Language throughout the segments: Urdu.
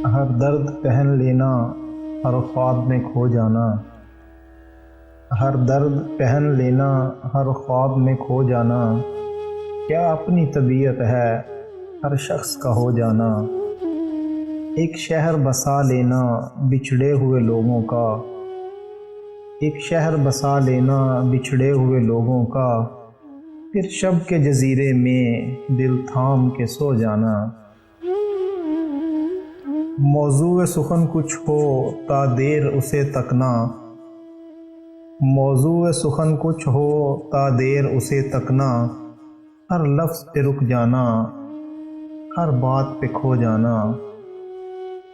ہر درد پہن لینا، ہر خواب میں کھو جانا۔ ہر درد پہن لینا، ہر خواب میں کھو جانا۔ کیا اپنی طبیعت ہے ہر شخص کا ہو جانا۔ ایک شہر بسا لینا بچھڑے ہوئے لوگوں کا۔ ایک شہر بسا لینا بچھڑے ہوئے لوگوں کا، پھر شب کے جزیرے میں دل تھام کے سو جانا۔ موضوع سخن کچھ ہو تا دیر اسے تکنا۔ موضوع سخن کچھ ہو تا دیر اسے تکنا، ہر لفظ پہ رک جانا، ہر بات پہ کھو جانا۔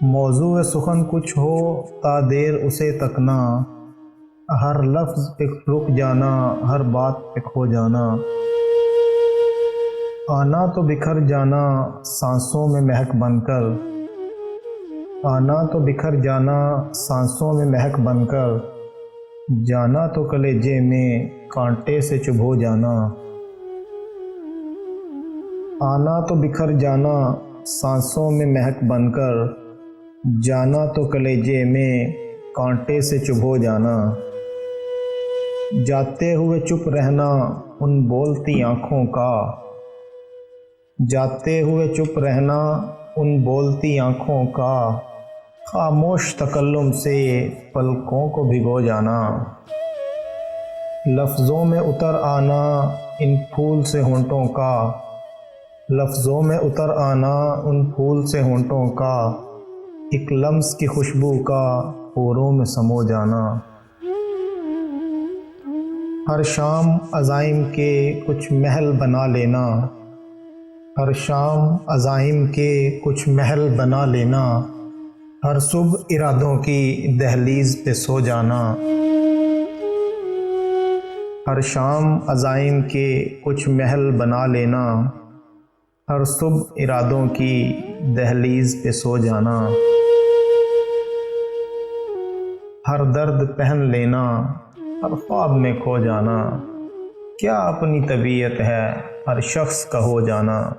موضوع سخن کچھ ہو تا دیر اسے تکنا، ہر لفظ پہ رک جانا، ہر بات پہ کھو جانا۔ آنا تو بکھر جانا سانسوں میں مہک بن کر۔ آنا تو بکھر جانا سانسوں میں مہک بن کر، جانا تو کلیجے میں کانٹے سے چبھ ہو جانا۔ آنا تو بکھر جانا سانسوں میں مہک بن کر، جانا تو کلیجے میں کانٹے سے چبھ ہو جانا۔ جاتے ہوئے چپ رہنا ان بولتی آنکھوں کا۔ جاتے ہوئے چپ رہنا ان بولتی آنکھوں کا، خاموش تکلم سے پلکوں کو بھگو جانا۔ لفظوں میں اتر آنا ان پھول سے ہونٹوں کا۔ لفظوں میں اتر آنا ان پھول سے ہونٹوں کا، ایک لمس کی خوشبو کا پوروں میں سمو جانا۔ ہر شام عزائم کے کچھ محل بنا لینا۔ ہر شام عزائم کے کچھ محل بنا لینا، ہر صبح ارادوں کی دہلیز پہ سو جانا۔ ہر شام عزائم کے کچھ محل بنا لینا، ہر صبح ارادوں کی دہلیز پہ سو جانا۔ ہر درد پہن لینا، ہر خواب میں کھو جانا۔ کیا اپنی طبیعت ہے ہر شخص کا ہو جانا۔